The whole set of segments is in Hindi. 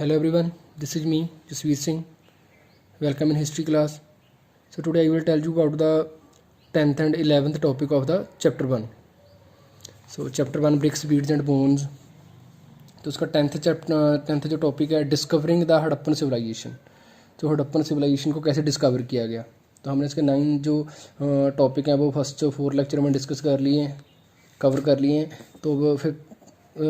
Hello everyone, this is me, Jasveer Singh. Welcome in history class. So today I will tell you about the 10th and 11th topic of the chapter 1. So chapter 1 bricks, beads and bones. तो उसका टेंथ जो टॉपिक है डिस्कवरिंग द हड़प्पन सिविलाइजेशन. तो हड़प्पन सिविलाइजेशन को कैसे डिस्कवर किया गया. तो हमने इसके 9 जो टॉपिक हैं वो फर्स्ट 4 लेक्चर में डिस्कस कर लिए हैं, कवर कर लिए हैं. तो वो फिर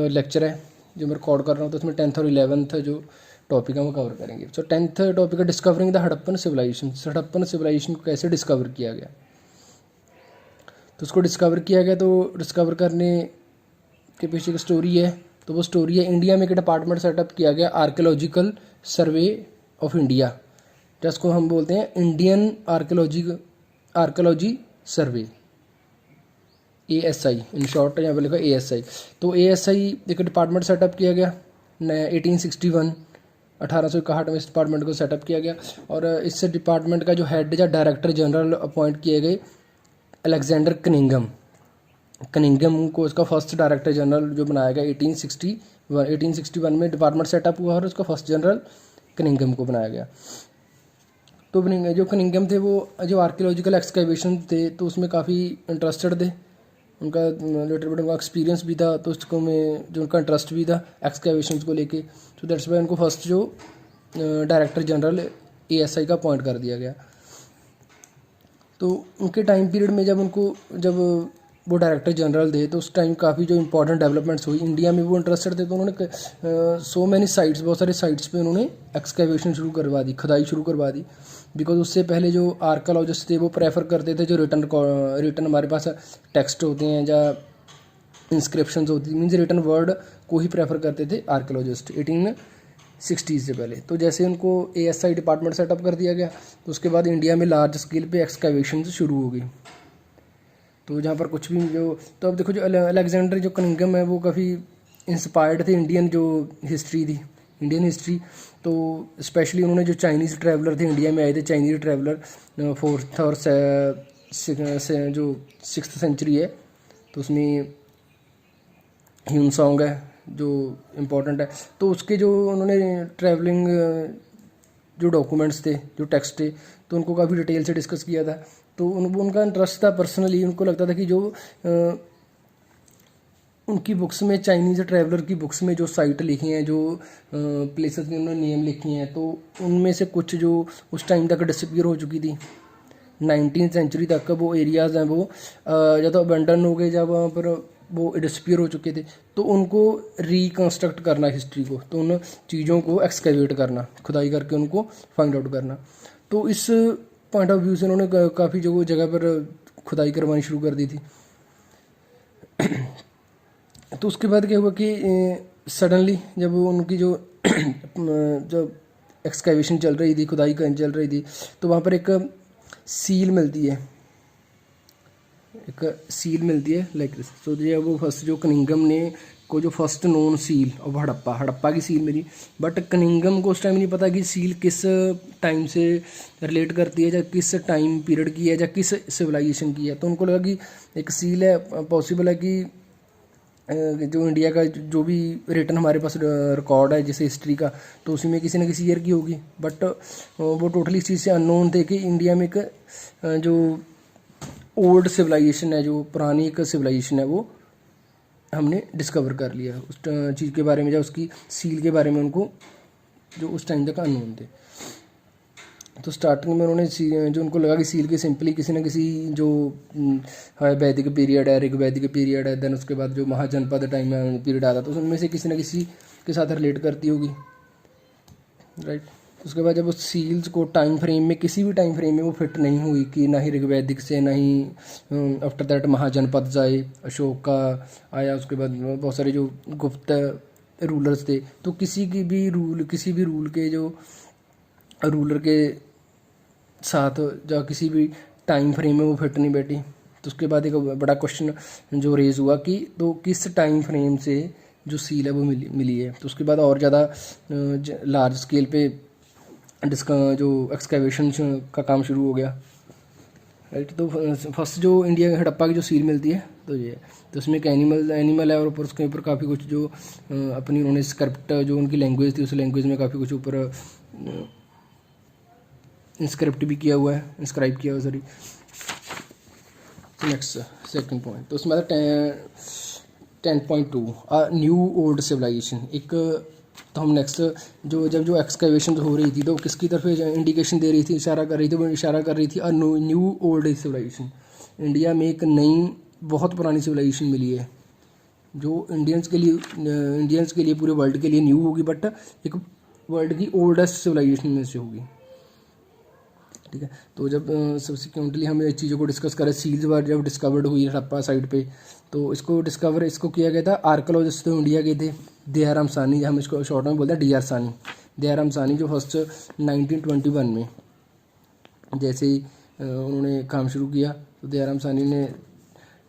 लेक्चर है जो मैं रिकॉर्ड कर रहा हूँ, तो उसमें 10th और 11th जो टॉपिक है वो कवर करेंगे. सो 10th टॉपिक है discovering the Harappan civilisation. Harappan civilisation को कैसे डिस्कवर किया गया. तो उसको डिस्कवर किया गया, तो डिस्कवर करने के पीछे की स्टोरी है. तो वो स्टोरी है इंडिया में एक डिपार्टमेंट सेटअप किया गया, आर्कियोलॉजिकल सर्वे ऑफ इंडिया, जिसको हम बोलते हैं Indian archaeology survey, ASI in short. यहाँ पर लिखा ASI. तो ASI एक डिपार्टमेंट सेटअप किया गया 1861 1861 में इस डिपार्टमेंट को सेटअप किया गया. और इस डिपार्टमेंट का जो हेड या डायरेक्टर जनरल अपॉइंट किए गए अलेक्जेंडर कनिंगम को इसका फर्स्ट डायरेक्टर जनरल जो बनाया गया 1861 में डिपार्टमेंट सेटअप हुआ और उसका फर्स्ट जनरल कनिंगम को बनाया गया. तो जो कनिंगम थे वो जो आर्कियोलॉजिकल एक्सकेवेशन थे तो उसमें काफ़ी इंटरेस्टेड थे. उनका लिटिल बिट उनका एक्सपीरियंस भी था, तो उसको में जो उनका इंटरेस्ट भी था एक्सकेवेशन को लेके. तो दैट्स वाई उनको फर्स्ट जो डायरेक्टर जनरल ASI का अपॉइंट कर दिया गया. तो उनके टाइम पीरियड में जब वो डायरेक्टर जनरल थे तो उस टाइम काफ़ी जो इंपॉर्टेंट डेवलपमेंट्स हुई इंडिया में. वो इंटरेस्टेड थे तो उन्होंने सो मैनी साइट्स, बहुत सारे साइट्स पे उन्होंने एक्सकेवेशन शुरू करवा दी, खुदाई शुरू करवा दी. बिकॉज उससे पहले जो आर्कियोलॉजिस्ट थे वो प्रेफर करते थे जो रिटन हमारे पास टेक्स्ट होते हैं या इंस्क्रिप्शंस होती मीन्स रिटन वर्ड को ही प्रेफर करते थे आर्कियोलॉजिस्ट 1860 से पहले. तो जैसे उनको ASI डिपार्टमेंट सेटअप कर दिया गया तो उसके बाद इंडिया में लार्ज स्केल पे एक्सकेवेशन शुरू हो गई. तो जहाँ पर कुछ भी जो, तो अब देखो जो अलेक्जेंडर जो कनिंगम है वो काफ़ी इंस्पायर्ड थे इंडियन जो हिस्ट्री थी, इंडियन हिस्ट्री. तो स्पेशली उन्होंने जो चाइनीज़ ट्रैवलर थे इंडिया में आए थे, चाइनीज़ ट्रैवलर 4th और जो 6th सेंचुरी है, तो उसमें ह्यून सॉन्ग है जो इम्पोर्टेंट है. तो उसके जो उन्होंने ट्रैवलिंग जो डॉक्यूमेंट्स थे, जो टेक्स्ट थे, तो उनको काफ़ी डिटेल से डिस्कस किया था. तो उनका इंटरेस्ट था पर्सनली, उनको लगता था कि जो उनकी बुक्स में, चाइनीज़ ट्रैवलर की बुक्स में जो साइट लिखी हैं, जो प्लेसेस में उन्होंने नेम लिखी हैं, तो उनमें से कुछ जो उस टाइम तक डिसअपीयर हो चुकी थी 19th सेंचुरी तक. वो एरियाज़ हैं वो या तो अबेंडन हो गए या वहाँ पर वो डिसअपीयर हो चुके थे. तो उनको रिकन्स्ट्रक्ट करना हिस्ट्री को, तो उन चीज़ों को एक्सकेवेट करना, खुदाई करके उनको फाइंड आउट करना. तो इस पॉइंट ऑफ व्यू से उन्होंने काफ़ी जगह पर खुदाई करवानी शुरू कर दी थी. तो उसके बाद क्या हुआ कि सडनली जब उनकी जो एक्सकेवेशन चल रही थी, खुदाई चल रही थी, तो वहाँ पर एक सील मिलती है लाइक दिस. तो जो वो फर्स्ट जो कनिंगम ने को जो first known seal of Harappa की सील मिली. बट कनिंगम को उस टाइम नहीं पता कि सील किस टाइम से रिलेट करती है या किस टाइम पीरियड की है या किस सिविलाइजेशन की है. तो उनको लगा कि एक सील है, पॉसिबल है कि जो इंडिया का जो भी रिटन हमारे पास रिकॉर्ड है जैसे हिस्ट्री का, तो उसी में किसी न किसी ईयर की होगी. बट वो टोटली इस चीज़ से अननोन थे कि इंडिया में एक जो ओल्ड सिविलाइजेशन है, जो पुरानी एक सिविलाइजेशन है, वो हमने डिस्कवर कर लिया उस चीज़ के बारे में, या उसकी सील के बारे में उनको जो उस टाइम तक अननोन थे. तो स्टार्टिंग में उन्होंने जो उनको लगा कि सील के सिंपली किसी न किसी जो वैदिक पीरियड है, ऋग्वैदिक पीरियड है, देन उसके बाद जो महाजनपद टाइम पीरियड आता, तो उनमें से किसी न किसी के साथ रिलेट करती होगी, राइट. उसके बाद जब उस सील्स को टाइम फ्रेम में, किसी भी टाइम फ्रेम में वो फिट नहीं हुई कि ना ही ऋग्वैदिक से, ना ही आफ्टर दैट महाजनपद जाए, अशोक का आया, उसके बाद बहुत सारे जो गुप्त रूलर्स थे, तो किसी भी रूल के जो रूलर के साथ या किसी भी टाइम फ्रेम में वो फिट नहीं बैठी. तो उसके बाद एक बड़ा क्वेश्चन जो रेज हुआ कि तो किस टाइम फ्रेम से जो सील है वो मिली है. तो उसके बाद और ज़्यादा लार्ज स्केल पे जो एक्सकेवेशन का काम शुरू हो गया. राइट। तो फर्स्ट जो इंडिया में हड़प्पा की जो सील मिलती है तो ये है, तो उसमें एक एनिमल है और ऊपर उसके ऊपर काफ़ी कुछ जो अपनी उन्होंने स्क्रिप्ट जो उनकी लैंग्वेज थी उस लैंग्वेज में काफ़ी कुछ ऊपर इंस्क्रिप्ट भी किया हुआ है, इंस्क्राइब किया हुआ सॉरी। नेक्स्ट सेकंड पॉइंट, तो उसमें 10.2 न्यू ओल्ड सिविलाइजेशन। एक तो हम नेक्स्ट जो एक्सकैवेशन हो रही थी तो किसकी तरफ इंडिकेशन दे रही थी, इशारा कर रही थी, वो इशारा कर रही थी न्यू ओल्ड सिविलाइजेशन। इंडिया में एक नई बहुत पुरानी सिविलाइजेशन मिली है जो इंडियंस के लिए पूरे वर्ल्ड के लिए न्यू होगी, बट एक वर्ल्ड की ओल्डेस्ट सिविलाइजेशन में से होगी, ठीक है। तो जब सब्सिक्वेंटली हम इस चीज़ों को डिस्कस करें, सील्स वर जब डिस्कवर्ड हुई हड़प्पा साइड पे, तो इसको किया गया था आर्कोलॉजिस्ट तो इंडिया के थे दयाराम सानी, हम इसको शॉर्ट में बोलते हैं DR सानी, दयाराम सानी, जो फर्स्ट 1921 में जैसे ही उन्होंने काम शुरू किया तो दयाराम सानी ने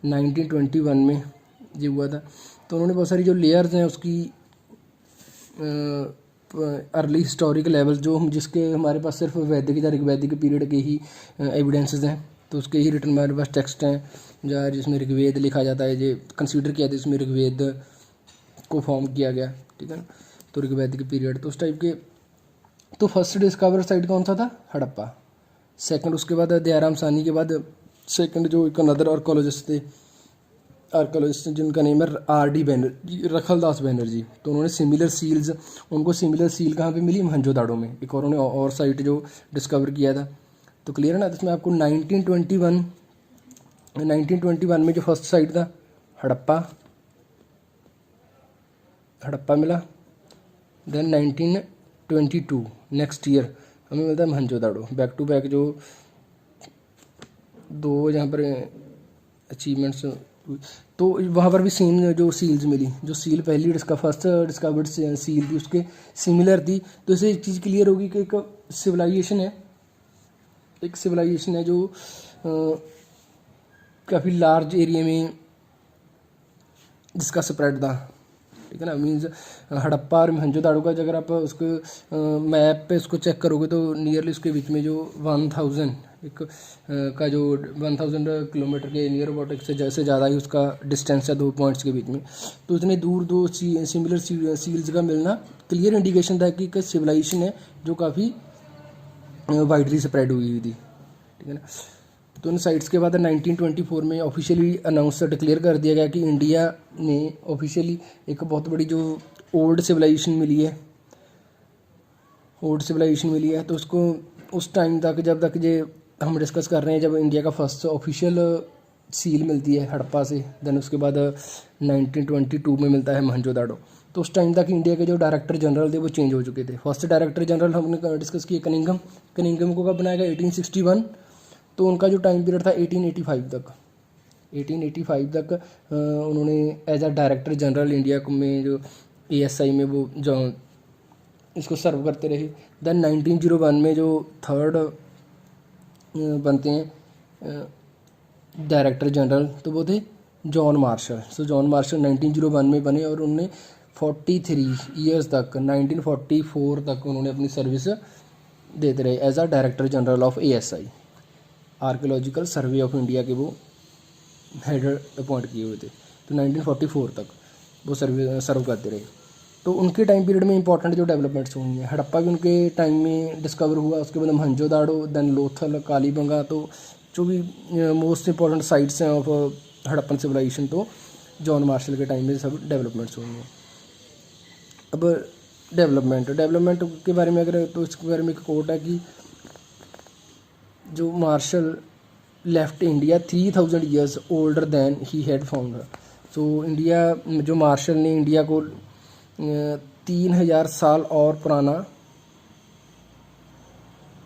1921 में ये हुआ था। तो उन्होंने बहुत सारी जो लेयर्स हैं उसकी अर्ली हिस्टोरिक लेवल जो हम जिसके हमारे पास सिर्फ वैदिक पीरियड के ही एविडेंसेस हैं, तो उसके ही रिटर्न हमारे पास टेक्स्ट हैं जहाँ जिसमें ऋग्वेद लिखा जाता है, ये कंसीडर किया था इसमें ऋग्वेद को फॉर्म किया गया, ठीक है ना। तो ऋग्वैदिक पीरियड तो उस टाइप के। तो फर्स्ट डिस्कवर साइट कौन सा था, हड़प्पा। सेकंड उसके बाद दयाराम सानी के बाद सेकंड जो एक अनदर आर्कोलॉजिस्ट थे, आर्कोलॉजिस्ट जिनका नेम है RD बैनर्जी, रखलदास बैनर्जी। तो उन्होंने सिमिलर सील कहाँ पे मिली, मोहनजोदाड़ो में। एक और उन्होंने और साइट जो डिस्कवर किया था, तो क्लियर है ना। तो इसमें आपको 1921 में जो फर्स्ट साइट था हड़प्पा मिला। देन 1922 नेक्स्ट ईयर हमें मिलता है मोहनजोदाड़ो। बैक टू बैक जो दो जहाँ पर अचीवमेंट्स, तो वहाँ पर भी सेम जो सील्स मिली, जो सील पहली फर्स्ट डिस्कवर्ड सील थी उसके सिमिलर थी। तो इससे एक चीज़ क्लियर होगी कि एक सिविलाइजेशन है जो काफ़ी लार्ज एरिया में जिसका स्प्रेड था, ठीक है ना। मीन्स हड़प्पा और मोहनजोदाड़ो का अगर आप उसको मैप पे उसको चेक करोगे तो नियरली उसके बीच में जो 1000 किलोमीटर के नियर अबाउट से ज़्यादा ही उसका डिस्टेंस है दो पॉइंट्स के बीच में। तो इतने दूर दो सिमिलर सील्स का मिलना क्लियर इंडिकेशन था कि सिविलाइजेशन है जो काफ़ी वाइडली स्प्रेड हुई थी, ठीक है ना। तो इन साइट्स के बाद 1924 में ऑफिशियली अनाउंस डिक्लेयर कर दिया गया कि इंडिया ने ऑफिशियली एक बहुत बड़ी जो ओल्ड सिविलाइजेशन मिली है तो उसको उस टाइम तक जब तक ये हम डिस्कस कर रहे हैं, जब इंडिया का फर्स्ट ऑफिशियल सील मिलती है हड़प्पा से, देन उसके बाद 1922 में मिलता है मोहनजोदाड़ो। तो उस टाइम तक इंडिया के जो डायरेक्टर जनरल थे वो चेंज हो चुके थे। फर्स्ट डायरेक्टर जनरल हमने डिस्कस किया कनिंघम को कब बनाया गया, 1861। तो उनका जो टाइम पीरियड था 1885 तक उन्होंने as a director general India में जो ASI में वो जो इसको सर्व करते रहे। देन 1901 में जो थर्ड बनते हैं डायरेक्टर जनरल, तो वो थे जॉन मार्शल। सो जॉन मार्शल 1901 में बने और उन्होंने 43 ईयर्स तक 1944 तक उन्होंने अपनी सर्विस देते रहे as a director general of ASI, archaeological survey of India के वो हेड अपॉइंट किए हुए थे। तो 1944 तक वो सर्व करते रहे। तो उनके टाइम पीरियड में इंपॉर्टेंट जो डेवलपमेंट्स हुई हैं, हड़प्पा भी उनके टाइम में डिस्कवर हुआ, उसके बाद मोहनजोदाड़ो, देन लोथल, कालीबंगा, तो जो भी मोस्ट इंपॉर्टेंट साइट्स हैं ऑफ हड़प्पन सिविलाइजेशन, तो जॉन मार्शल के टाइम में सब डेवलपमेंट्स हुई हैं। अब डेवलपमेंट के बारे में अगर, तो इसके बारे में एक कोट है कि जो Marshall left India 3000 years older than he had found. तो इंडिया जो मार्शल ने इंडिया को 3000 साल और पुराना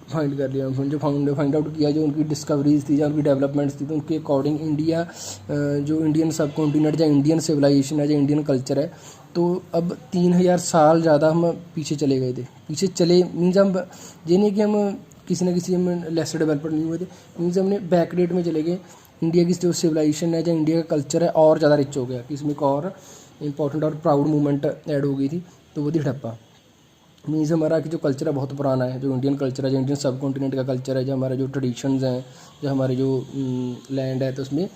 फाइंड कर लिया, जो फाइंड आउट किया, जो उनकी डिस्कवरीज थी या उनकी डेवलपमेंट्स थी, तो उनके अकॉर्डिंग इंडिया जो इंडियन सब कॉन्टिनेंट या इंडियन सिविलाइजेशन है या इंडियन कल्चर है, तो अब 3000 साल ज़्यादा हम पीछे चले गए थे। पीछे चले मीन्स हम ये नहीं कि हम किसी न किसी हम लेसर डेवलपर नहीं हुए थे, मीन्स हमने बैक डेट में चले गए। इंडिया की जो सिविलाइजेशन है या इंडिया का कल्चर है और ज़्यादा रिच हो गया, कि इसमें एक और इंपॉर्टेंट और प्राउड मूवमेंट ऐड हो गई थी, तो वो थी हड़प्पा। मीन्स हमारा कि जो कल्चर है बहुत पुराना है, जो इंडियन कल्चर है, जो इंडियन सब कॉन्टिनेंट का कल्चर है, जो हमारे जो ट्रेडिशंस हैं, जो हमारे जो लैंड है, तो उसमें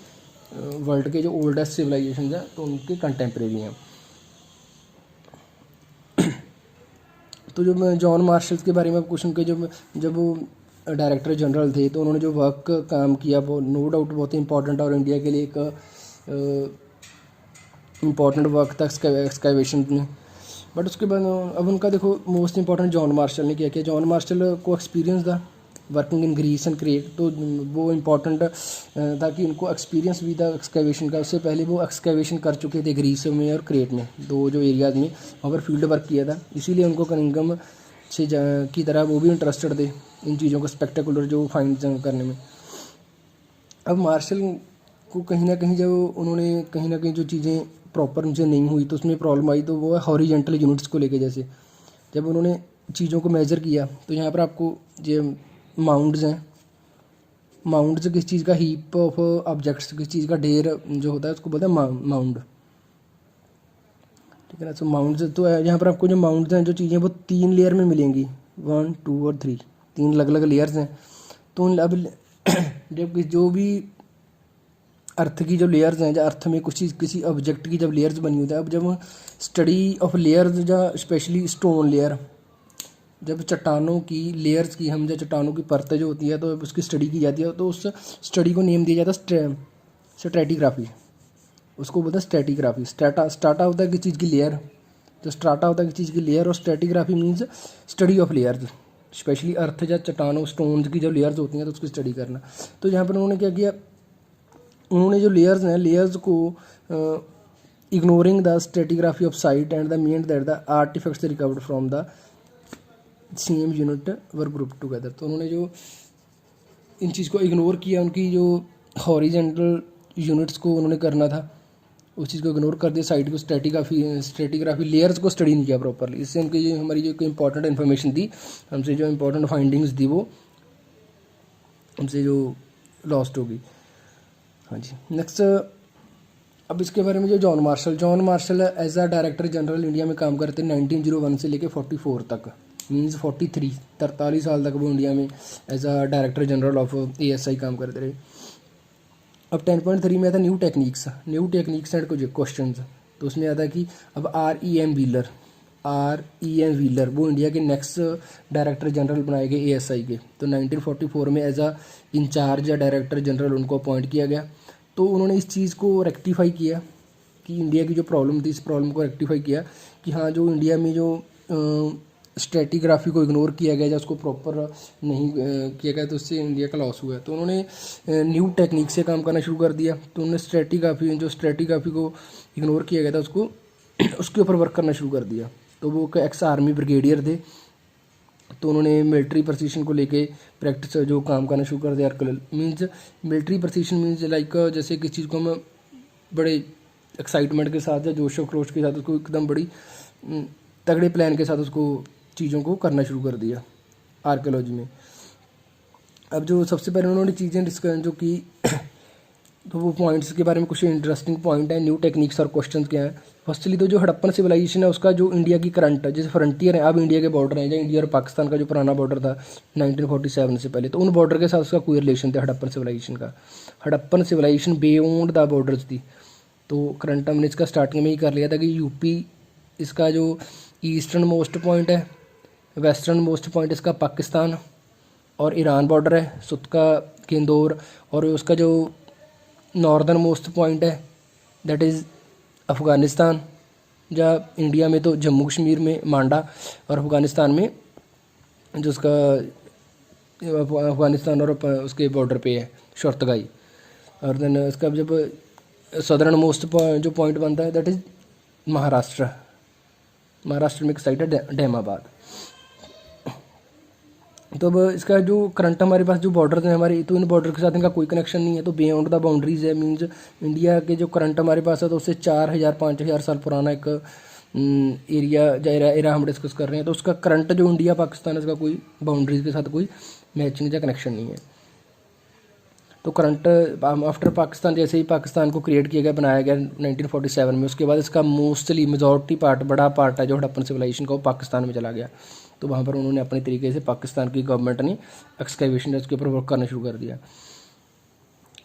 वर्ल्ड के जो ओल्डेस्ट सिविलाइजेशन हैं तो उनके कंटेम्प्रेरी हैं। तो जो जॉन मार्शल के बारे में कुछ उनके जब वो डायरेक्टर जनरल थे तो उन्होंने जो वर्क काम किया वो नो डाउट बहुत ही इंपॉर्टेंट और इंडिया के लिए एक इम्पॉर्टेंट वर्क था एक्सकैवेशन में। बट उसके बाद अब उनका देखो मोस्ट इंपॉर्टेंट जॉन मार्शल ने क्या किया। जॉन मार्शल को एक्सपीरियंस था working in Greece and Crete, तो वो इम्पॉर्टेंट था कि उनको एक्सपीरियंस भी था एक्सकैवेशन का। उससे पहले वो एक्सकैवेशन कर चुके थे ग्रीस में और क्रेट में, दो जो एरियाज़ में वहाँ पर फील्ड वर्क किया था, इसीलिए उनको कनिंघम से की तरह वो भी इंटरेस्टेड थे इन चीज़ों को स्पेक्टेकुलर जो फाइंड करने में। अब मार्शल को कहीं ना कहीं जब उन्होंने कहीं ना कहीं जो चीज़ें प्रॉपर उनसे नहीं हुई तो उसमें प्रॉब्लम आई, तो वो है हॉरिजेंटल यूनिट्स को लेके। जैसे जब उन्होंने चीज़ों को मेजर किया तो यहाँ पर आपको जो माउंड्स हैं, माउंड्स किस चीज़ का, हीप ऑफ ऑब्जेक्ट्स, किस चीज़ का ढेर जो होता है उसको बोलते हैं माउंड, ठीक है ना। तो माउंड्स तो यहाँ पर आपको जो माउंड्स हैं जो चीज़ें वो 3 लेयर में मिलेंगी, 1 2 और 3, 3 अलग अलग लेयर्स हैं। तो अब जब जो भी अर्थ की जो लेयर्स हैं, जब अर्थ में कुछ चीज़ किसी ऑब्जेक्ट की जब लेयर्स बनी होती है, अब जब स्टडी ऑफ लेयर्स या स्पेशली स्टोन लेयर, जब चट्टानों की लेयर्स की हम जब चट्टानों की परतें जो होती है तो उसकी स्टडी की जाती है, तो उस स्टडी को नेम दिया जाता है स्ट्रैटिग्राफी, उसको बोलते हैं स्ट्रैटिग्राफी। स्टाटा होता है किसी चीज़ की लेयर, जो स्ट्राटा होता है किसी चीज़ की लेयर, और stratigraphy means study of layers, specially earth या चट्टानों स्टोन्स की जब लेयर्स होती हैं तो उसकी स्टडी करना। तो यहाँ पर उन्होंने क्या किया, उन्होंने जो लेयर्स हैं लेयर्स को ignoring the stratigraphy of site and the mean that the artefacts recovered from the same unit were group together. तो उन्होंने जो इन चीज़ को इग्नोर किया, उनकी जो हॉरिजेंटल यूनिट्स को उन्होंने करना था उस चीज़ को इग्नोर कर दिया, साइड को स्ट्रैटिग्राफी लेयर्स को स्टडी नहीं किया प्रॉपरली। इससे उनकी जो हमारी जो इंपॉर्टेंट इन्फॉर्मेशन थी, हमसे जो इंपॉर्टेंट फाइंडिंग्स थी वो हमसे जो लॉस्ट होगी। हाँ जी, नेक्स्ट अब इसके बारे में जो John Marshall as a director general India में काम करते 1901 से लेके 44 तक, मीन्स 43 साल तक वो इंडिया में as a director general of ASI काम करते रहे। अब 10.3 में आता न्यू टेक्निक्स एंड कुछ क्वेश्चन, तो उसमें आता है कि अब REM व्हीलर वो इंडिया के नेक्स्ट डायरेक्टर जनरल बनाए गए ASI के। तो 1944 में एज आ इंचार्ज या डायरेक्टर जनरल उनको अपॉइंट किया गया। तो उन्होंने इस चीज़ को रेक्टिफाई किया कि इंडिया की जो प्रॉब्लम थी, इस प्रॉब्लम को रेक्टिफाई किया कि हाँ जो इंडिया में जो स्ट्रैटिग्राफी को इग्नोर किया गया या उसको प्रॉपर नहीं किया गया, तो उससे इंडिया का लॉस हुआ है। तो उन्होंने न्यू टेक्निक से काम करना शुरू कर दिया। तो उन्होंने स्ट्रैटिग्राफी को इग्नोर किया गया था उसको उसके ऊपर वर्क करना शुरू कर दिया। तो वो एक्स आर्मी ब्रिगेडियर थे, तो उन्होंने मिलिट्री प्रिसीशन को लेके प्रैक्टिस जो काम करना शुरू कर दिया। Means military precision means like जैसे किसी चीज़ को हम बड़े एक्साइटमेंट के साथ या जोशो खरोश के साथ उसको एकदम बड़ी तगड़े प्लान के साथ उसको चीज़ों को करना शुरू कर दिया आर्कियोलॉजी में। अब जो सबसे पहले उन्होंने चीज़ें डिस्कस जो की तो वो पॉइंट्स के बारे में कुछ इंटरेस्टिंग पॉइंट है, न्यू टेक्निक्स और क्वेश्चन क्या है। फर्स्टली तो जो हड़प्पन सिविलाइजेशन है उसका जो इंडिया की करंट जैसे फ्रंटियर है, अब इंडिया के बॉर्डर हैं, जैसे इंडिया और पाकिस्तान का जो पुराना बॉर्डर था 1947 से पहले, तो उन बॉर्डर के साथ उसका कोई रिलेशन था हड़प्पन सिविलाइजेशन का। Harappan civilisation beyond the borders थी। तो करंट हमने इसका स्टार्टिंग में ही कर लिया था कि यूपी इसका जो ईस्टर्न मोस्ट पॉइंट है, वेस्टर्न मोस्ट पॉइंट इसका पाकिस्तान और ईरान बॉर्डर है, सुत का इंदौर, और उसका जो नॉर्दर्न मोस्ट पॉइंट है दैट इज़ अफ़गानिस्तान, जहाँ इंडिया में तो जम्मू कश्मीर में मांडा और अफ़गानिस्तान में जो उसका अफ़गानिस्तान और उसके बॉर्डर पे है शोर्तगाई। और देन इसका जब सदर्न मोस्ट जो पॉइंट बनता है दैट इज़ महाराष्ट्र में एक साइड है डैमाबाद। तो अब इसका जो करंट हमारे पास जो बॉर्डर्स हैं हमारे, तो इन बॉर्डर के साथ इनका कोई कनेक्शन नहीं है, तो बियॉन्ड द बाउंड्रीज है। मीन्स इंडिया के जो करंट हमारे पास है तो उससे 4000-5000 साल पुराना एक एरिया हम डिस्कस कर रहे हैं। तो उसका करंट जो इंडिया पाकिस्तान है इसका कोई बाउंड्रीज के साथ कोई मैचिंग या कनेक्शन नहीं है। तो करंट आफ्टर पाकिस्तान, जैसे ही पाकिस्तान को क्रिएट किया गया, बनाया गया 1947 में, उसके बाद इसका मोस्टली मेजॉरिटी पार्ट, बड़ा पार्ट है जो हड़प्पन सिविलाइजेशन का, वो पाकिस्तान में चला गया। तो वहाँ पर उन्होंने अपने तरीके से, पाकिस्तान की गवर्नमेंट ने एक्सकैवेशन उसके ऊपर वर्क करना शुरू कर दिया।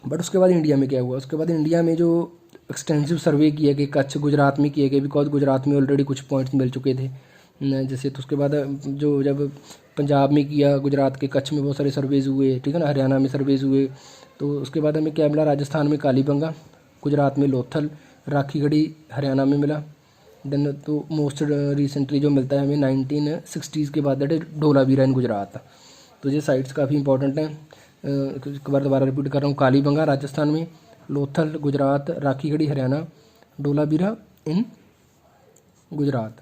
बट उसके बाद इंडिया में क्या हुआ, उसके बाद इंडिया में जो एक्सटेंसिव सर्वे किए गए, कच्छ गुजरात में किए गए, बिकॉज गुजरात में ऑलरेडी कुछ पॉइंट्स मिल चुके थे जैसे। तो उसके बाद जो जब पंजाब में किया, गुजरात के कच्छ में बहुत सारे सर्वेज़ हुए, ठीक है ना, हरियाणा में सर्वेज़ हुए। तो उसके बाद हमें क्या मिला, राजस्थान में कालीबंगा, गुजरात में लोथल, राखीगढ़ी हरियाणा में मिला। देन तो मोस्ट रिसेंटली जो मिलता है हमें 1960s के बाद, दैट इज धोलावीरा इन गुजरात। तो ये साइट्स काफ़ी इंपॉर्टेंट हैं। एक बार दोबारा रिपीट कर रहा हूँ, कालीबंगा राजस्थान में, लोथल गुजरात, राखीगढ़ी हरियाणा, धोलावीरा इन गुजरात।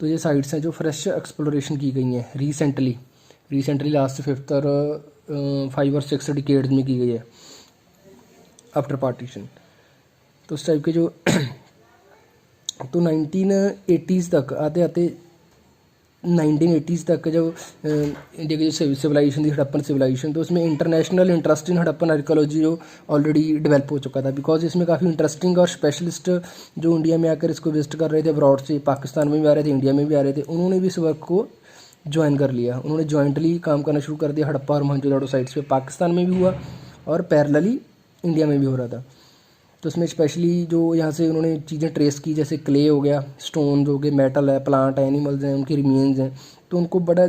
तो ये साइट्स हैं जो फ्रेश एक्सप्लोरेशन की गई हैं रिसेंटली लास्ट 5 और 6 डिकेड्स में की गई है आफ्टर पार्टीशन। तो उस टाइप के जो तो 1980s तक आते 1980s तक जो इंडिया की जो सिविलाइजेशन थी, हड़प्पन सिविलाइजेशन, तो उसमें international interest in Harappan archaeology जो ऑलरेडी डेवलप हो चुका था, बिकॉज इसमें काफ़ी इंटरेस्टिंग और स्पेशलिस्ट जो इंडिया में आकर इसको विजिट कर रहे थे अब्रॉड से, पाकिस्तान में भी आ रहे थे, इंडिया में भी आ रहे थे, उन्होंने भी इस वर्क को ज्वाइन कर लिया। उन्होंने जॉइंटली काम करना शुरू कर दिया हड़प्पा और मोहनजोदड़ो साइट्स पे। पाकिस्तान में भी हुआ और पैरेलली इंडिया में भी हो रहा था। तो उसमें स्पेशली जो यहाँ से उन्होंने चीज़ें ट्रेस की, जैसे क्ले हो गया, स्टोन हो गए, मेटल है, प्लांट है, एनिमल्स हैं, उनके रिमेन्स हैं, तो उनको बड़ा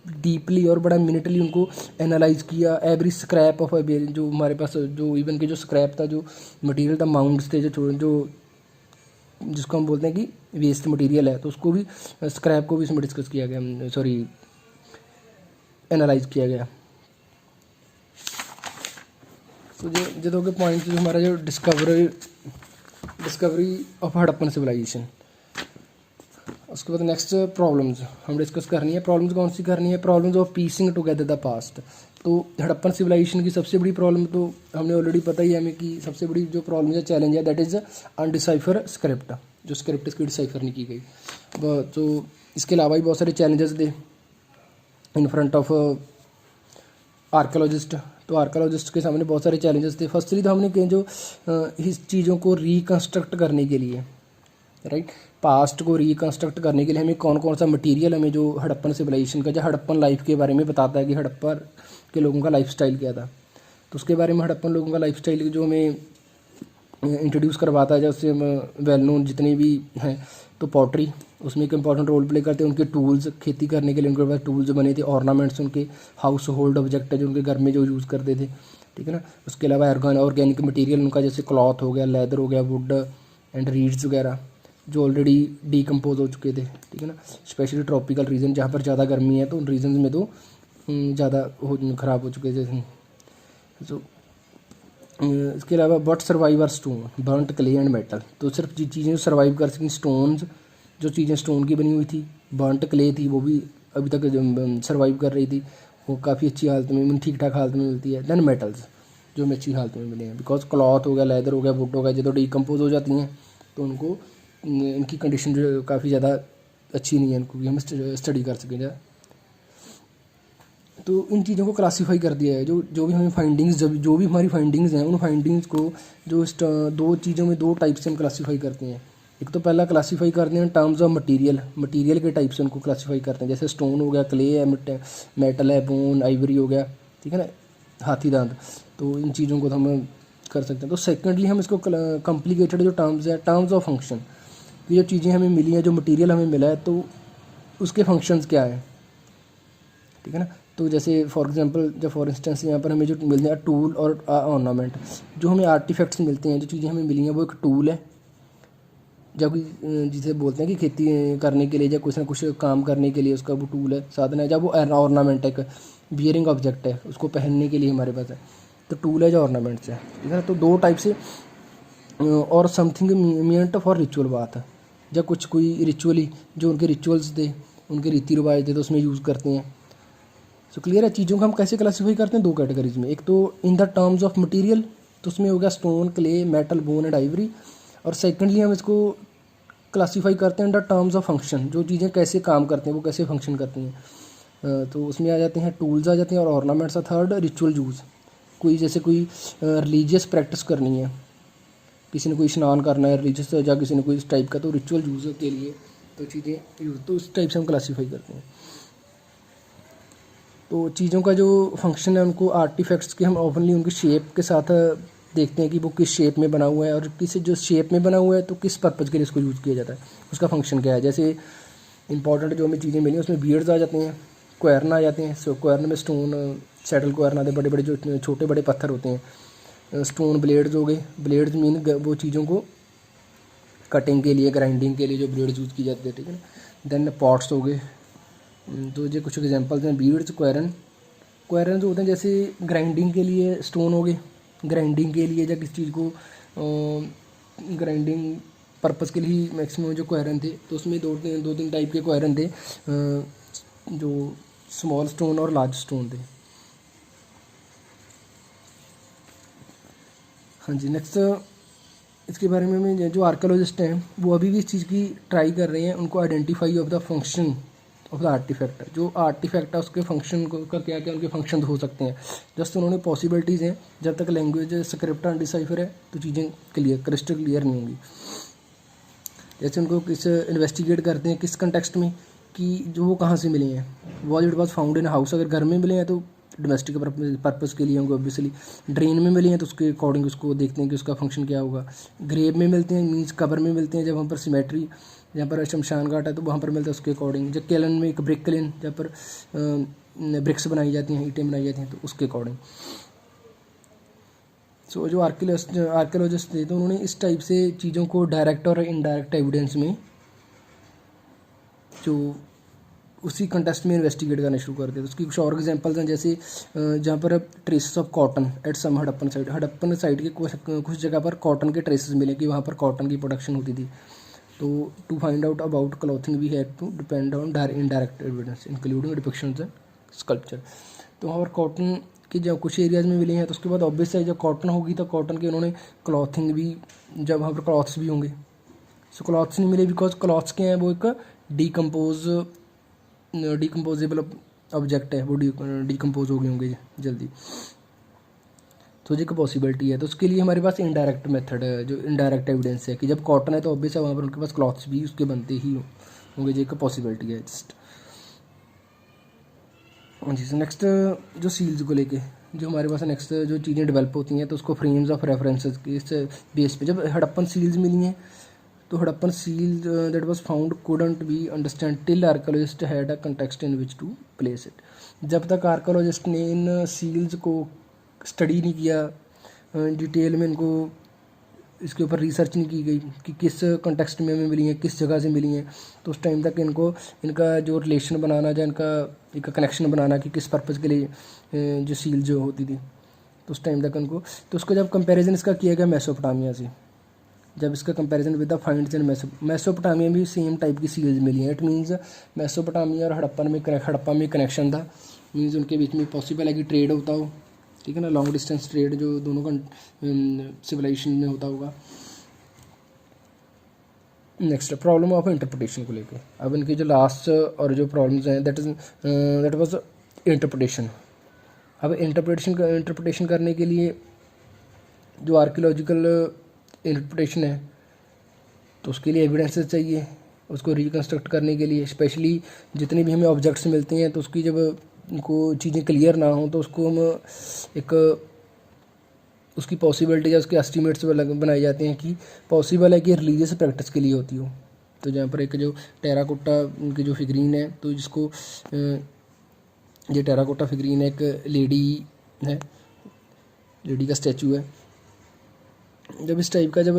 डीपली और बड़ा मिनटली उनको एनालाइज किया। एवरी स्क्रैप ऑफ जो हमारे पास जो इवन के जो स्क्रैप था, जो मटेरियल था, माउंट्स थे, जो जिसको हम बोलते हैं कि वेस्ट मटेरियल है, तो उसको भी, स्क्रैप को भी इसमें डिस्कस किया गया, सॉरी एनालाइज किया गया। तो जो दो के पॉइंट, जो हमारा जो डिस्कवरी ऑफ हड़प्पन सिविलाइजेशन। उसके बाद नेक्स्ट प्रॉब्लम्स हम डिस्कस करनी है। प्रॉब्लम्स कौन सी करनी है, problems of piecing together the past. तो हड़प्पन सिविलाइजेशन की सबसे बड़ी प्रॉब्लम तो हमने ऑलरेडी पता ही है हमें कि सबसे बड़ी जो प्रॉब्लम है, चैलेंज है, दैट इज़ अनडिसाइफर स्क्रिप्ट, जो स्क्रिप्ट इसकी डिसाइफर नहीं की गई। तो इसके अलावा भी बहुत सारे चैलेंजेस थे इन फ्रंट ऑफ आर्कियोलॉजिस्ट। तो आर्कियोलॉजिस्ट के सामने बहुत सारे चैलेंजेस थे। फर्स्टली तो हमने कहीं जो इस चीज़ों को रिकन्स्ट्रक्ट करने के लिए, राइट, पास्ट को रिकन्स्ट्रक्ट करने के लिए हमें कौन कौन सा मटेरियल हमें जो हड़प्पन सिविलाइजेशन का, जो हड़प्पन लाइफ के बारे में बताता है कि हड़प्पा के लोगों का लाइफस्टाइल क्या था, तो उसके बारे में हड़प्पन लोगों का लाइफस्टाइल जो हमें इंट्रोड्यूस करवाता है, जैसे वेल नोन जितने भी हैं। तो पॉटरी उसमें एक इंपॉर्टेंट रोल प्ले करते हैं। उनके टूल्स, खेती करने के लिए उनके पास टूल्स बने थे, ऑर्नामेंट्स उनके हाउस होल्ड ऑब्जेक्ट है जो उनके घर में जो यूज़ करते थे, ठीक है ना। उसके अलावा ऑर्गेनिक मटेरियल उनका, जैसे क्लॉथ हो गया, लेदर हो गया, वुड एंड रीड्स वगैरह, जो ऑलरेडी डीकम्पोज हो चुके थे, ठीक है ना। स्पेशली ट्रॉपिकल रीजन जहाँ पर ज़्यादा गर्मी है, तो उन रीजन में तो ज़्यादा ख़राब हो चुके थे। तो इसके अलावा but survivor stone, burnt clay and metal. तो सिर्फ जो चीज़ें सर्वाइव कर सकें, स्टोन्स, जो चीज़ें स्टोन की बनी हुई थी, बर्नट क्ले थी, वो भी अभी तक सर्वाइव कर रही थी, वो काफ़ी अच्छी हालत में, ठीक ठाक हालत में मिलती है। देन मेटल्स जो हमें अच्छी हालत में मिले हैं, बिकॉज क्लॉथ हो गया, लेदर हो गया, वुड हो गया, जो तो डीकम्पोज हो जाती हैं, तो उनको इनकी कंडीशन जो काफ़ी ज़्यादा अच्छी नहीं है, इनको भी हम स्टडी कर सकें। तो इन चीज़ों को क्लासीफाई कर दिया है, जो भी हमें फाइंडिंग्स, जो भी हमारी फाइंडिंग्स हैं, उन फाइंडिंग्स को जो दो चीज़ों में, 2 टाइप से हम क्लासीफाई करते हैं। एक तो पहला क्लासीफाई करते हैं टर्म्स ऑफ मटेरियल के टाइप से उनको क्लासीफाई करते हैं, जैसे स्टोन हो गया, क्ले है, मेटल है, बोन, आइवरी हो गया, ठीक है ना, हाथी दांत। तो इन चीज़ों को तो हम कर सकते हैं। तो सेकेंडली हम इसको कॉम्प्लिकेटेड जो टर्म्स है, टर्म्स ऑफ फंक्शन, कि जो चीज़ें हमें मिली हैं, जो मटेरियल हमें मिला है, तो उसके फंक्शंस क्या हैं, ठीक है ना। तो जैसे फॉर एग्जांपल, जब फॉर इंस्टेंस यहाँ पर हमें जो मिलते हैं टूल और ऑर्नामेंट, जो हमें आर्टिफैक्ट्स मिलते हैं, जो चीज़ें हमें मिली हैं, वो एक टूल है, जब जिसे बोलते हैं कि खेती करने के लिए या कुछ ना कुछ काम करने के लिए उसका वो टूल है, साधन है। जब वो ऑर्नामेंट है, एक बियरिंग ऑब्जेक्ट है, उसको पहनने के लिए हमारे पास है, तो टूल है जो ऑर्नामेंट्स है, ठीक है ना। तो 2 टाइप से। और समथिंग मीट फॉर रिचुअल बात है, जब कोई रिचुअली, जो उनके रिचुअल्स थे, उनके रीति रिवाज थे, तो उसमें यूज़ करते हैं। तो क्लियर है, चीज़ों को हम कैसे क्लासीफाई करते हैं, 2 कैटेगरीज में। एक तो in the terms of material, तो उसमें हो गया stone, clay, metal, bone and Ivory. और सेकेंडली हम इसको क्लासीफाई करते हैं in the terms of function, जो चीज़ें कैसे काम करते हैं, वो कैसे फंक्शन करती हैं। तो उसमें आ जाते हैं टूल्स आ जाते हैं और ऑर्नामेंट्स। थर्ड रिचुअल यूज़, कोई जैसे कोई रिलीजियस प्रैक्टिस करनी है, किसी ने कोई स्नान करना है रिलीजियस, या किसी ने कोई इस टाइप का, तो रिचुअल यूज़ के लिए तो चीज़ें यूज, तो उस टाइप से हम क्लासीफाई करते हैं। तो चीज़ों का जो फंक्शन है उनको आर्टिफैक्ट्स के हम ओपनली उनकी शेप के साथ देखते हैं कि वो किस शेप में बना हुआ है, और किस जो शेप में बना हुआ है तो किस पर्पज़ के लिए इसको यूज़ किया जाता है, उसका फंक्शन क्या है। जैसे इंपॉर्टेंट जो हमें चीज़ें मिली उसमें बियर्ड्स आ जाते हैं, क्वेरन आ जाते हैं। सो क्वेरन में स्टोन सेटल क्वेरन आते हैं, बड़े बड़े जो छोटे बड़े पत्थर होते हैं। स्टोन ब्लेड्स हो गए, ब्लेड्स मीन वो चीज़ों को कटिंग के लिए, ग्राइंडिंग के लिए जो ब्लेड्स यूज़ की जाती है, ठीक है ना। देन पॉट्स हो गए। तो ये कुछ एग्जांपल्स हैं, बीड्स, क्वेरन। क्वेरन जो होते हैं जैसे ग्राइंडिंग के लिए स्टोन हो गए, ग्राइंडिंग के लिए या किसी चीज़ को ग्राइंडिंग पर्पज़ के लिए मैक्सिमम जो क्वेरन थे, तो उसमें दो तीन टाइप के क्वेरन थे, जो स्मॉल स्टोन और लार्ज स्टोन थे। हाँ जी, नेक्स्ट इसके बारे में जो आर्कियोलॉजिस्ट हैं वो अभी भी इस चीज़ की ट्राई कर रहे हैं, उनको identify of the function of the artefact, जो आर्टिफैक्ट है उसके फंक्शन को का क्या क्या उनके फंक्शन हो सकते हैं। जस्ट उन्होंने पॉसिबिलिटीज़ हैं, जब तक लैंग्वेज स्क्रिप्ट अनडिसाइफर है तो चीज़ें क्लियर क्रिस्टल क्लियर नहीं होंगी। जैसे उनको किस इन्वेस्टिगेट करते हैं किस कंटेक्स्ट में, कि जो वो कहाँ से मिले हैं। Was it was found in house, अगर घर में मिले हैं तो डोमेस्टिक पर्पज़ के लिए होंगे ऑब्वियसली। ड्रेन में मिले हैं तो उसके अकॉर्डिंग उसको देखते हैं कि उसका फंक्शन क्या होगा। ग्रेव में मिलते हैं मीन्स कबर में मिलते हैं, जब वहाँ पर सिमेट्री, जहाँ पर शमशान घाट है तो वहाँ पर मिलता है उसके अकॉर्डिंग। जब केलन में एक ब्रिक केलन, जहाँ पर ब्रिक्स बनाई जाती हैं, ईंटें बनाई जाती हैं, तो उसके अकॉर्डिंग। सो जो आर्कियोलॉजिस्ट थे तो उन्होंने इस टाइप से चीज़ों को डायरेक्ट और इनडायरेक्ट एविडेंस में जो उसी कंटेस्ट में इन्वेस्टिगेट करना शुरू कर दिया। तो उसकी कुछ और एग्जांपल्स हैं, जैसे जहाँ पर traces of cotton at some Harappan site के कुछ जगह पर कॉटन के ट्रेसेस मिले कि वहाँ पर कॉटन की प्रोडक्शन होती थी। तो to find out about clothing we have to depend on indirect evidence including depictions and sculpture. तो वहाँ पर कॉटन के जब कुछ एरियाज़ में मिले हैं तो उसके बाद ऑब्वियस है जब कॉटन होगी तो कॉटन के उन्होंने क्लॉथिंग भी, जब वहाँ पर क्लॉथ्स भी होंगे। सो क्लॉथ्स नहीं मिले बिकॉज क्लॉथ्स के हैं वो एक डिकम्पोजेबल ऑब्जेक्ट है, वो डिकम्पोज हो गए होंगे जल्दी। तो ये एक पॉसिबिलिटी है। तो उसके लिए हमारे पास इनडायरेक्ट मेथड है, जो इनडायरेक्ट एविडेंस है कि जब कॉटन है तो ऑब्वियस है वहाँ पर उनके पास क्लॉथ्स भी उसके बनते ही होंगे। ये एक पॉसिबिलिटी है जस्ट। जी सर, नेक्स्ट जो सील्स को लेके जो हमारे पास नेक्स्ट जो चीज़ें डेवलप होती हैं तो उसको फ्रेम्स ऑफ रेफरेंसेस के इस बेस पे जब हड़प्पन सील्स मिली हैं तो Harappan seal that was found couldn't be understand till archaeologist had a context in which to place it. जब तक आर्कियोलॉजिस्ट ने इन सील्स को स्टडी नहीं किया, डिटेल में इनको इसके ऊपर रिसर्च नहीं की गई कि किस कंटेक्स्ट में हमें मिली हैं, किस जगह से मिली हैं, तो उस टाइम तक इनका जो रिलेशन बनाना या इनका एक कनेक्शन बनाना कि किस पर्पज़ के लिए जो सील जो होती थी, तो उस टाइम तक उनको, तो उसको जब कंपैरिजन इसका किया गया मेसोपोटामिया से, जब इसका comparison with the finds in Mesopotamia भी सेम टाइप की सील्स मिली हैं। इट मीन्स मेसोपोटामिया और हड़प्पा में कनेक्शन था, मीन्स उनके बीच में पॉसिबल है कि ट्रेड होता हो, ठीक है ना, लॉन्ग डिस्टेंस ट्रेड जो दोनों का सिविलाइजेशन में होता होगा। नेक्स्ट प्रॉब्लम ऑफ इंटरप्रिटेशन को लेकर, अब इनकी जो लास्ट और जो प्रॉब्लम्स हैं दैट वाज इंटरप्रिटेशन। अब इंटरप्रिटेशन करने के लिए जो आर्कियोलॉजिकल इंटरप्रिटेशन है तो उसके लिए एविडेंसेस चाहिए, उसको रिकन्स्ट्रक्ट करने के लिए। स्पेशली जितने भी हमें ऑब्जेक्ट्स मिलते हैं तो उसकी जब उनको चीज़ें क्लियर ना हो तो उसको हम एक उसकी पॉसिबिलिटी या उसके एस्टिमेट्स बनाए जाते हैं कि पॉसिबल है कि रिलीजियस प्रैक्टिस के लिए होती हो। तो जहाँ पर एक जो टेराकोटा उनकी जो फिगरीन है, तो जिसको ये टेराकोटा फिगरीन है, एक लेडी है, लेडी का स्टैचू है। जब इस टाइप का जब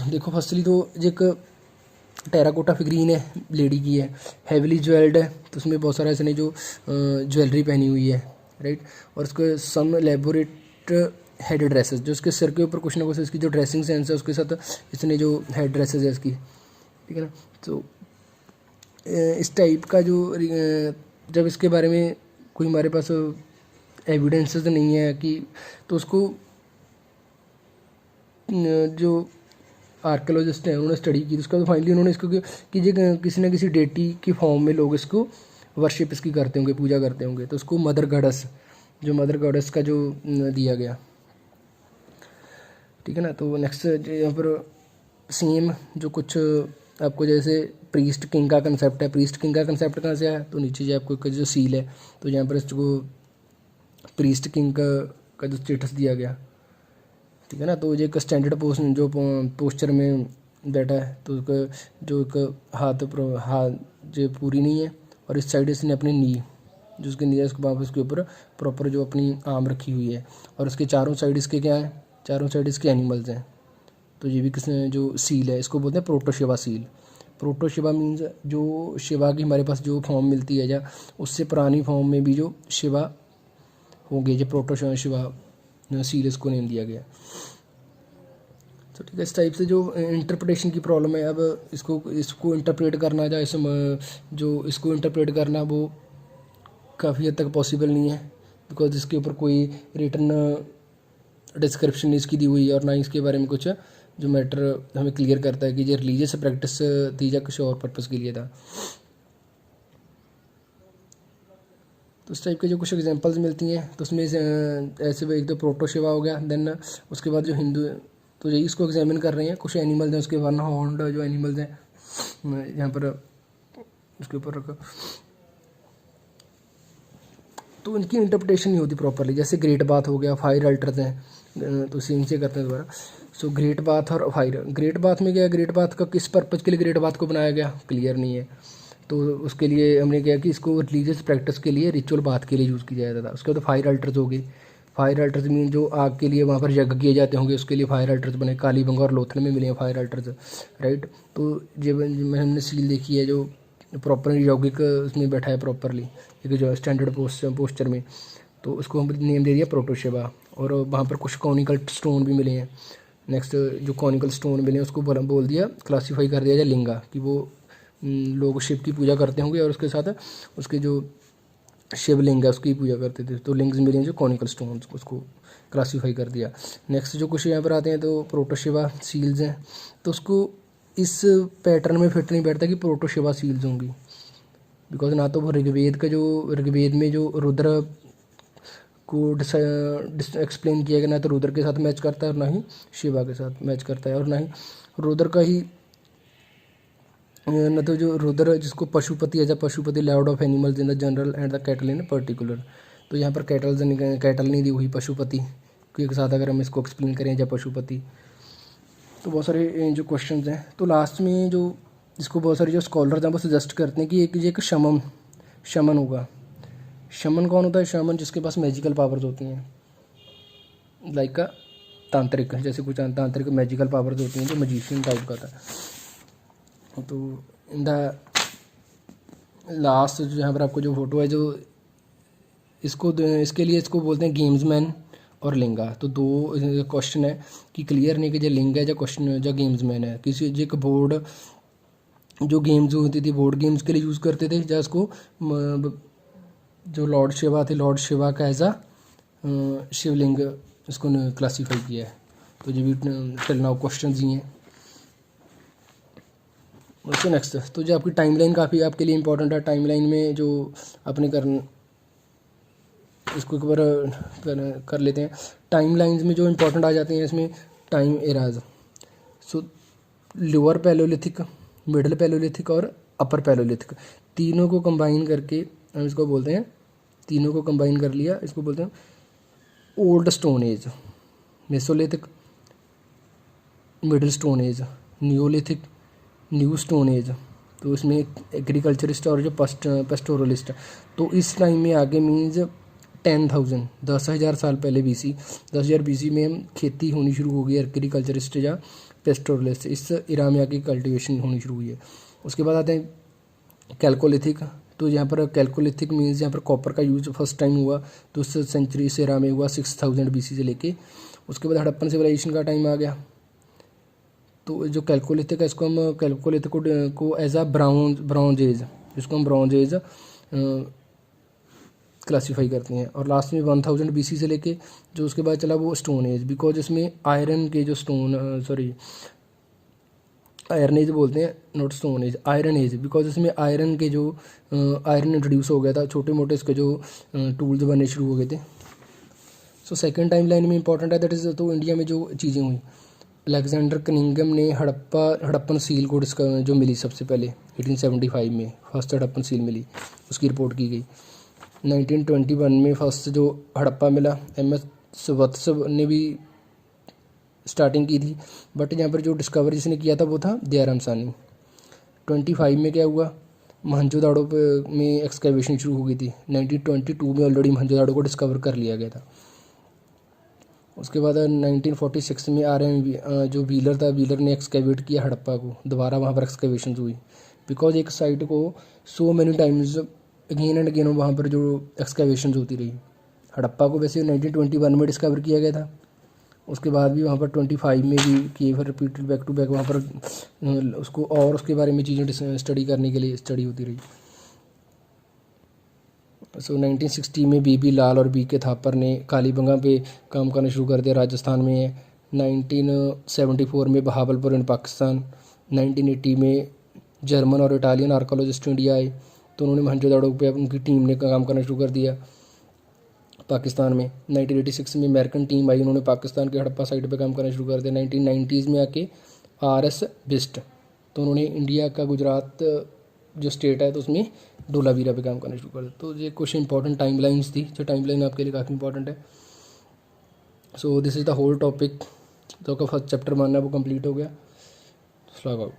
देखो फर्स्टली तो एक टेराकोटा फिगरीन है, लेडी की है, हेवीली ज्वेल्ड है, तो उसमें बहुत सारा इसने जो ज्वेलरी पहनी हुई है, राइट, और उसके सम एलेबोरेट हेड ड्रेसेस, जो उसके सिर के ऊपर कुछ ना कुछ इसकी जो ड्रेसिंग सेंस है उसके साथ इसने जो हेड ड्रेसेस है इसकी, ठीक है ना। तो इस टाइप का जो जब इसके बारे में कोई हमारे पास एविडेंसेस नहीं है कि, तो उसको जो आर्कियोलॉजिस्ट हैं उन्होंने स्टडी की, उसका तो फाइनली उन्होंने इसको कि ये किसी न किसी डेटी की फॉर्म में लोग इसको वर्शिप इसकी करते होंगे, पूजा करते होंगे, तो उसको मदर गॉडेस जो मदर गॉडेस का जो दिया गया, ठीक है ना। तो नेक्स्ट यहाँ पर सेम जो कुछ आपको जैसे प्रीस्ट किंग का कंसेप्ट है, प्रीस्ट किंग का कंसेप्ट कहाँ से आया, तो नीचे जो आपको जो सील है, तो यहाँ पर इसको प्रीस्ट किंग का जो स्टेटस दिया गया, ठीक है ना। तो ये एक स्टैंडर्ड जो पोस्चर में बैठा है, तो उसका जो एक हाथ जो पूरी नहीं है, और इस साइड इसने अपनी नी जो उसके नी है उसको वापस उसके ऊपर प्रॉपर जो अपनी आर्म रखी हुई है, और उसके चारों साइड इसके क्या है, चारों साइड इसके एनिमल्स हैं। तो ये भी किसने जो सील है इसको बोलते हैं प्रोटोशिवा सील। प्रोटोशिवा मीन्स जो शिवा की हमारे पास जो फॉर्म मिलती है, या उससे पुरानी फॉर्म में भी जो शिवा होंगे, जो प्रोटोशिवा सील इसको नेम दिया गया। तो ठीक है, इस टाइप से जो इंटरप्रिटेशन की प्रॉब्लम है, अब इसको इंटरप्रेट करना, या जो इसको इंटरप्रेट करना वो काफ़ी हद तक पॉसिबल नहीं है, बिकॉज इसके ऊपर कोई रिटन डिस्क्रिप्शन इसकी दी हुई है, और ना ही इसके बारे में कुछ जो मैटर हमें क्लियर करता है कि ये रिलीजियस प्रैक्टिस थी या कुछ और पर्पज़ के लिए था। तो इस टाइप के जो कुछ एग्जांपल्स मिलती हैं, तो उसमें ऐसे एक तो प्रोटोशिवा हो गया, देन उसके बाद जो हिंदू, तो यही इसको एग्जामिन कर रहे हैं। कुछ एनिमल्स हैं उसके वन हॉर्न्ड जो एनिमल्स हैं, यहाँ पर उसके ऊपर रखा, तो उनकी इंटरप्रिटेशन नहीं होती प्रॉपरली। जैसे ग्रेट बाथ हो गया, फायर अल्टर्स हैं, तो इसी नीचे करते हैं दोबारा। सो ग्रेट बाथ और फायर, ग्रेट बाथ में क्या है, ग्रेट बाथ का किस पर्पज़ के लिए ग्रेट बाथ को बनाया गया क्लियर नहीं है। तो उसके लिए हमने क्या कि इसको रिलीजियस प्रैक्टिस के लिए, रिचुअल बाथ के लिए यूज़ किया जाता था। उसके बाद फायर अल्टर्स हो गए, फायर अल्टर्स मीन जो आग के लिए वहाँ पर यज्ञ किए जाते होंगे, उसके लिए फायर अल्टर्स बने। कालीबंगा और लोथल में मिले हैं फायर अल्टर्स, राइट। तो जब हमने सील देखी है जो प्रॉपर यौगिक उसमें बैठा है प्रॉपरली, एक जो स्टैंडर्ड पोस्चर में, तो उसको हम नेम दे दिया प्रोटोशिवा। और वहाँ पर कुछ कॉनिकल स्टोन भी मिले हैं। नेक्स्ट जो कॉनिकल स्टोन मिले हैं उसको बोल दिया, क्लासीफाई कर दिया जाए लिंगा, कि वो लोग शिव की पूजा करते होंगे, और उसके साथ उसके जो शिवलिंग है उसकी पूजा करते थे। तो लिंग्स मिले हैं जो कॉनिकल स्टोन, उसको क्लासीफाई कर दिया। नेक्स्ट जो कुछ यहाँ पर आते हैं, तो प्रोटोशिवा सील्स हैं, तो उसको इस पैटर्न में फिट नहीं बैठता कि प्रोटोशिवा सील्स होंगी, बिकॉज ना तो वो ऋग्वेद में जो रुद्र को एक्सप्लेन किया गया, ना तो रुद्र के साथ मैच करता है, और ना ही शिवा के साथ मैच करता है, और ना ही रुद्र का ही, न तो जो रुद्र जिसको पशुपति है, जब Pashupati Lord of animals in the general and the cattle in particular, तो यहाँ पर कैटल नहीं दी हुई, पशुपति के साथ अगर हम इसको एक्सप्लेन करें जब पशुपति। तो बहुत सारे जो क्वेश्चंस हैं, तो लास्ट में जो इसको बहुत सारे जो स्कॉलर्स हैं वो सजेस्ट करते हैं कि एक शमन होगा। शमन कौन होता है, शमन जिसके पास मैजिकल पावर्स होती हैं, लाइक का तांत्रिक, जैसे कुछ तांत्रिक मैजिकल पावर्स होती हैं, जो मजिशियन टाइप का था। तो इन द लास्ट जो यहाँ पर आपको जो फोटो है, जो इसके लिए इसको बोलते हैं गेम्समैन और लिंगा। तो दो क्वेश्चन है कि क्लियर नहीं कि जो लिंग है, जो क्वेश्चन जो गेम्समैन है, किसी एक बोर्ड जो गेम्स होती थी बोर्ड गेम्स के लिए यूज़ करते थे, जहाँ उसको जो लॉर्ड शिवा थे, लॉर्ड शिवा का एज शिवलिंग इसको क्लासीफाई किया है। तो ये भी टिल नाउ क्वेश्चन ही हैं। उसके नेक्स्ट, तो जो आपकी टाइमलाइन काफ़ी आपके लिए इंपॉर्टेंट है। टाइमलाइन में जो अपने इसको एक बार कर लेते हैं। टाइमलाइंस में जो इंपॉर्टेंट आ जाते हैं इसमें टाइम एराज। सो लोअर पैलोलिथिक, मिडिल पैलोलिथिक और अपर पैलोलिथिक, तीनों को कंबाइन करके हम इसको बोलते हैं, तीनों को कंबाइन कर लिया, इसको बोलते हैं old stone age, Mesolithic, middle stone age, Neolithic, new stone age. तो इसमें एग्रीकल्चरिस्ट और जो पेस्टोरलिस्ट, तो इस टाइम में आगे मीन्स 10,000 10,000 साल पहले BC, 10,000 BC में हम खेती होनी शुरू हो गई, एग्रीकल्चरिस्ट या पेस्टोरलिस्ट, इस इरा में आके कल्टीवेशन होनी शुरू हुई है। उसके बाद आते हैं कैल्कोलिथिक। तो यहाँ पर कैल्कोलिथिक मीन्स यहाँ पर कॉपर का यूज फर्स्ट टाइम हुआ, तो उस सेंचुरी से इरा में हुआ 6,000 BC से लेके। उसके बाद हड़प्पन सिविलाइजेशन का टाइम आ गया। तो जो कैल्कोलिथिक है इसको हम कैल्कोलिथिक को एज अ ब्राउन्ज एज, जिसको हम ब्राउन्ज एज क्लासीफाई करते हैं। और लास्ट में 1000 BC से लेके जो उसके बाद चला वो स्टोन एज, बिकॉज इसमें आयरन के जो आयरन एज बोलते हैं, not stone age, iron age, because इसमें आयरन के जो आयरन इंट्रोड्यूस हो गया था, छोटे मोटे इसके जो टूल्स बनने शुरू हो गए थे। सो सेकेंड टाइम लाइन में इंपॉर्टेंट है, दैट इज़ तो इंडिया में जो चीज़ें हुई, अलेक्जेंडर कनिंघम ने हड़प्पन सील को जो मिली सबसे पहले 1875 में फर्स्ट हड़प्पन सील मिली, उसकी रिपोर्ट की गई। 1921 में फर्स्ट जो हड़प्पा मिला, MS श्रीवास्तव ने भी स्टार्टिंग की थी, बट यहाँ पर जो डिस्कवरी जिसने किया था वो था दयाराम सानी। 25 में क्या हुआ, मोहनजोदाड़ो में एक्सकैवेशन शुरू हो गई थी। 1922 में ऑलरेडी मोहनजोदाड़ो को डिस्कवर कर लिया गया था। उसके बाद 1946 में जो व्हीलर था, व्हीलर ने एक्सकैवेट किया हड़प्पा को, दोबारा वहाँ पर एक्सकैवेशन हुई, बिकॉज एक साइट को so many times again and again वहाँ पर जो एक्सकैवेशन होती रही। हड़प्पा को वैसे 1921 में डिस्कवर किया गया था, उसके बाद भी वहाँ पर 25 में भी किए, फिर रिपीटेड बैक टू बैक वहाँ पर उसको और उसके बारे में चीज़ें स्टडी करने के लिए स्टडी होती रही। सो 1960 में BB लाल और BK थापर ने कालीबंगा पे काम करना शुरू कर दिया, राजस्थान में है। 1974 में बहावलपुर इन पाकिस्तान। 1980 में जर्मन और इटालियन आर्कोलॉजिस्ट इंडिया आए, तो उन्होंने मोहनजोदाड़ो पे उनकी टीम ने काम करना शुरू कर दिया पाकिस्तान में। 1986 में अमेरिकन टीम आई, उन्होंने पाकिस्तान के हड़प्पा साइट पे काम करना शुरू कर दिया। 1990s में आके RS बिस्ट, तो उन्होंने इंडिया का गुजरात जो स्टेट है तो उसमें धोलावीरा पे काम करना शुरू कर दिया। तो ये कुछ इंपॉर्टेंट टाइम लाइन्स थी, जो टाइम लाइन आपके लिए काफ़ी इंपॉर्टेंट है। So this is the whole topic, तो आपका फर्स्ट चैप्टर मानना है वो कंप्लीट हो गया। Slog out.